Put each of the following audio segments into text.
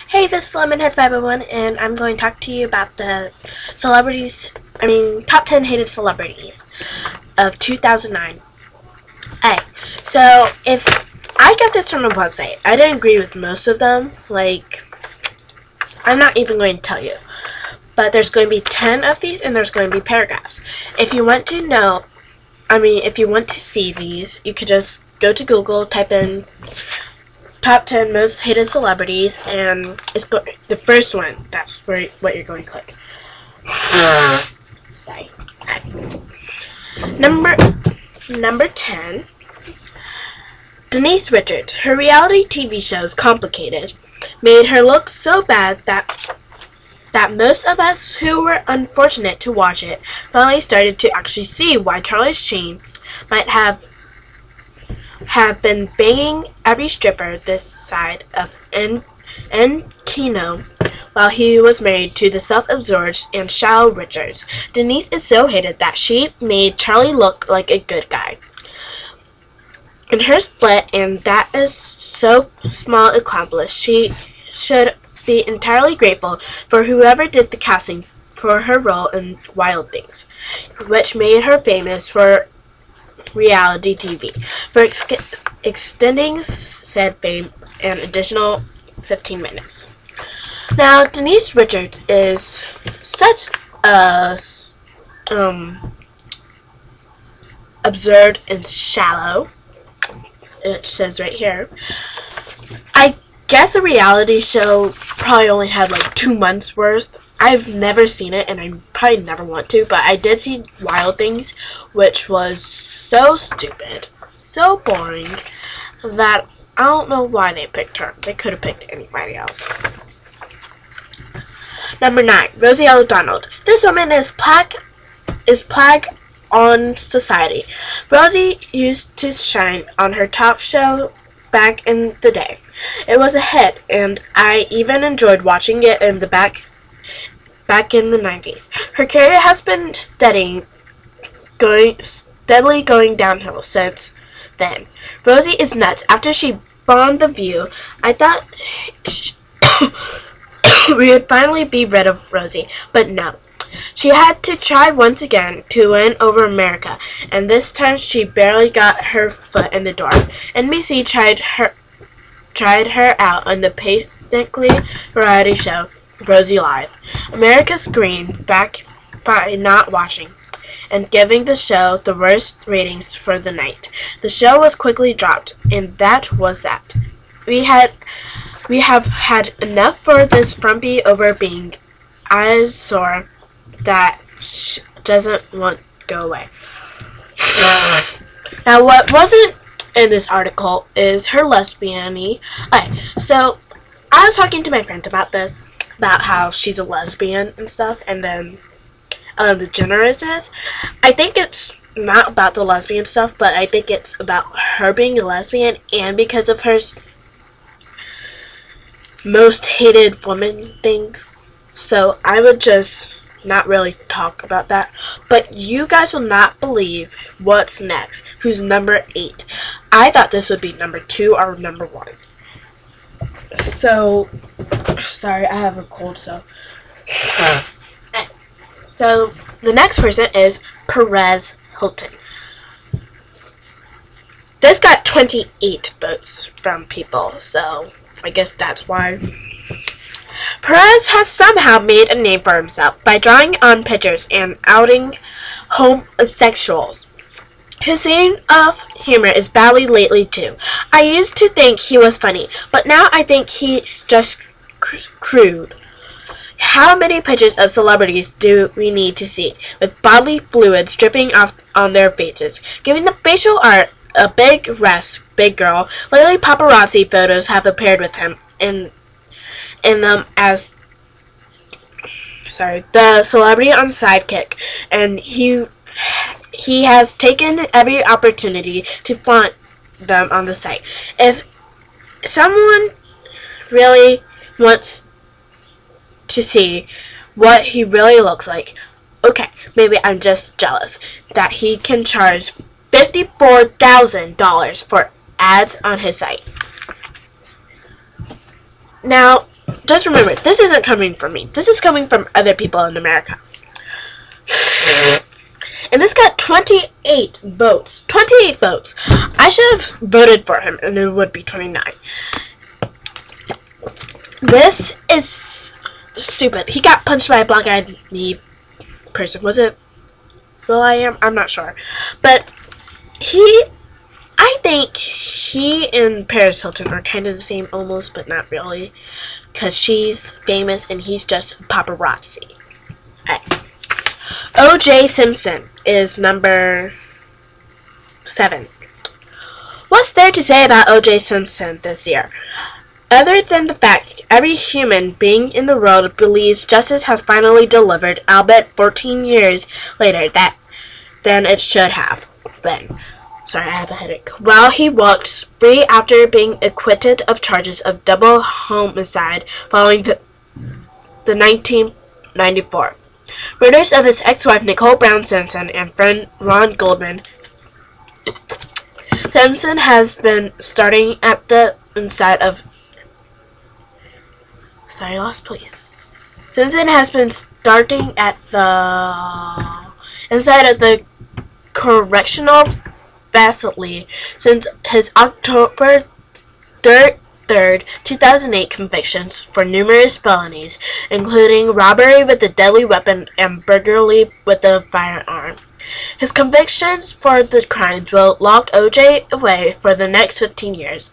Hey, this is Lemonhead501, and I'm going to talk to you about the top 10 hated celebrities of 2009. Hey, so if I got this from a website, I didn't agree with most of them. I'm not even going to tell you. But there's going to be 10 of these, and there's going to be paragraphs. If you want to see these, you could just go to Google, type in top 10 most hated celebrities, and the first one, that's what you're going to click. Sorry. Number 10, Denise Richards. Her reality TV shows, Complicated, made her look so bad that most of us who were unfortunate to watch it finally started to actually see why Charlie Sheen might have been banging every stripper this side of Encino while he was married to the self-absorbed and shallow Richards. Denise is so hated that she made Charlie look like a good guy in her split, and that is so small accomplished. She should be entirely grateful for whoever did the casting for her role in Wild Things, which made her famous for reality TV, for extending said fame an additional 15 minutes. Now, Denise Richards is such a absurd and shallow. It says right here. I guess a reality show probably only had like 2 months worth. I've never seen it, and I probably never want to, but I did see Wild Things, which was so stupid, so boring, that I don't know why they picked her. They could have picked anybody else. Number 9, Rosie O'Donnell. This woman is plague on society. Rosie used to shine on her talk show back in the day. It was a hit, and I even enjoyed watching it in the back in the 90s. Her career has been steadily going downhill since then. Rosie is nuts. After she bombed The View, I thought we would finally be rid of Rosie, but no. She had to try once again to win over America, and this time she barely got her foot in the door. NBC tried her out on the painstakingly variety show Rosie Live. America screamed back by not watching and giving the show the worst ratings for the night. The show was quickly dropped, and that was that. We have had enough for this frumpy over being eyesore that doesn't want to go away. Now, what wasn't in this article is her lesbian-y. Okay, so I was talking to my friend about this, about how she's a lesbian and stuff, and then the gender is this. I think it's not about the lesbian stuff, but I think it's about her being a lesbian, and because of her most hated woman thing. So I would just not really talk about that, but you guys will not believe what's next. Who's number 8? I thought this would be number 2 or number 1. So sorry, I have a cold, so the next person is Perez Hilton. This got 28 votes from people, so I guess that's why. Perez has somehow made a name for himself by drawing on pictures and outing homosexuals. His sense of humor is badly lately too. I used to think he was funny, but now I think he's just crude. How many pictures of celebrities do we need to see, with bodily fluids dripping off on their faces, giving the facial art a big rest, big girl? Lately, paparazzi photos have appeared with him in them as the celebrity on Sidekick, and he has taken every opportunity to flaunt them on the site. If someone really wants to see what he really looks like, okay, maybe I'm just jealous that he can charge $54,000 for ads on his site. Now, just remember, this isn't coming from me. This is coming from other people in America. And this got 28 votes. 28 votes. I should have voted for him, and it would be 29. This is stupid. He got punched by a black-eyed knee person. Was it Will.i.am? I'm not sure. But I think he and Paris Hilton are kind of the same almost, but not really. Because she's famous and he's just paparazzi. Alright. O.J. Simpson is number 7. What's there to say about O.J. Simpson this year? Other than the fact every human being in the world believes justice has finally delivered, albeit 14 years later than it should have been. Sorry, I have a headache. While he walked free after being acquitted of charges of double homicide following the 1994 murders of his ex-wife Nicole Brown Simpson and friend Ron Goldman. Simpson has been starting at the inside of Simpson has been starting at the inside of the correctional facility since his October 3rd, 2008 convictions for numerous felonies, including robbery with a deadly weapon and burglary with a firearm. His convictions for the crimes will lock O.J. away for the next 15 years.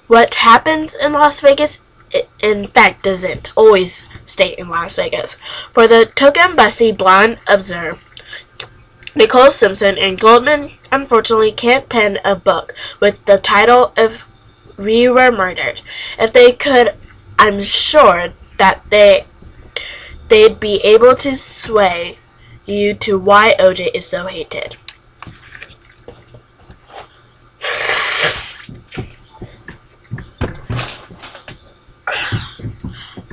What happens in Las Vegas, in fact, doesn't always stay in Las Vegas. For the token busty blonde observer, Nicole Simpson and Goldman unfortunately can't pen a book with the title If We Were Murdered. If they could, I'm sure that they'd be able to sway you to why O.J. is so hated.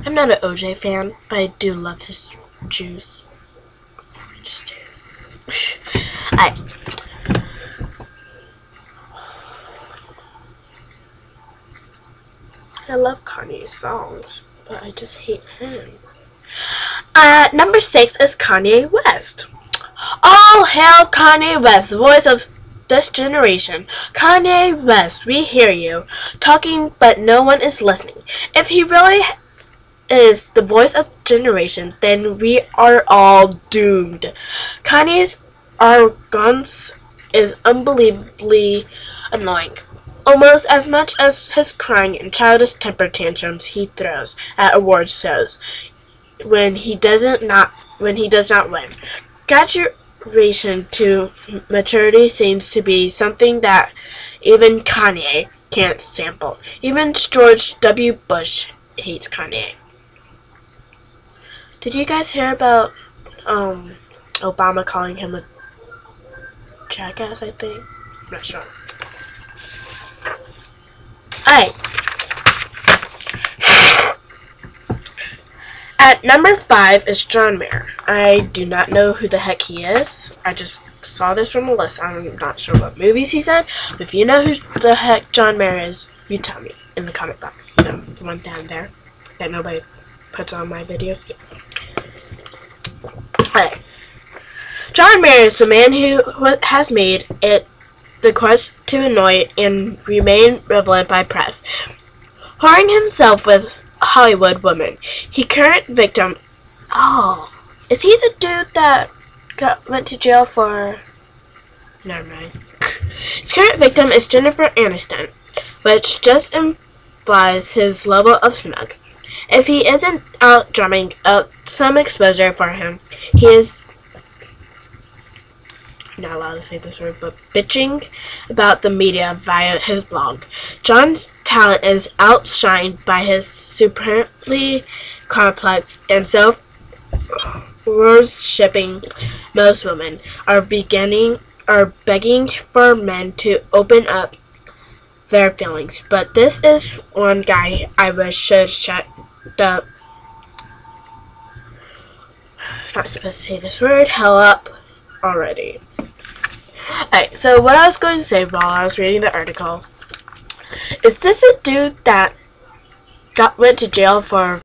I'm not an O.J. fan, but I do love his juice. Orange juice. I love Kanye's songs, but I just hate him. Number 6 is Kanye West. All hail Kanye West, the voice of this generation. Kanye West, we hear you talking, but no one is listening. If he really is the voice of generation, then we are all doomed. Kanye's arrogance is unbelievably annoying, almost as much as his crying and childish temper tantrums he throws at award shows when he does not win. Graduation to maturity seems to be something that even Kanye can't sample. Even George W. Bush hates Kanye. Did you guys hear about Obama calling him a jackass, I think? I'm not sure. Alright. At number 5 is John Mayer. I do not know who the heck he is. I just saw this from a list. I'm not sure what movies he's in. If you know who the heck John Mayer is, you tell me in the comment box. You know, the one down there that nobody puts on my videos. Alright. John Mayer is the man who has made it the quest to annoy and remain relevant by press, whoring himself with Hollywood women. He current victim. Oh, is he the dude that went to jail for? Never mind. His current victim is Jennifer Aniston, which just implies his level of smug. If he isn't out drumming up some exposure for him, he is not allowed to say this word, but bitching about the media via his blog. John's talent is outshined by his supremely complex and self-worshipping. Most women are begging for men to open up their feelings, but this is one guy I wish should shut the not supposed to say this word hell up already. Alright, so what I was going to say while I was reading the article is this a dude that went to jail for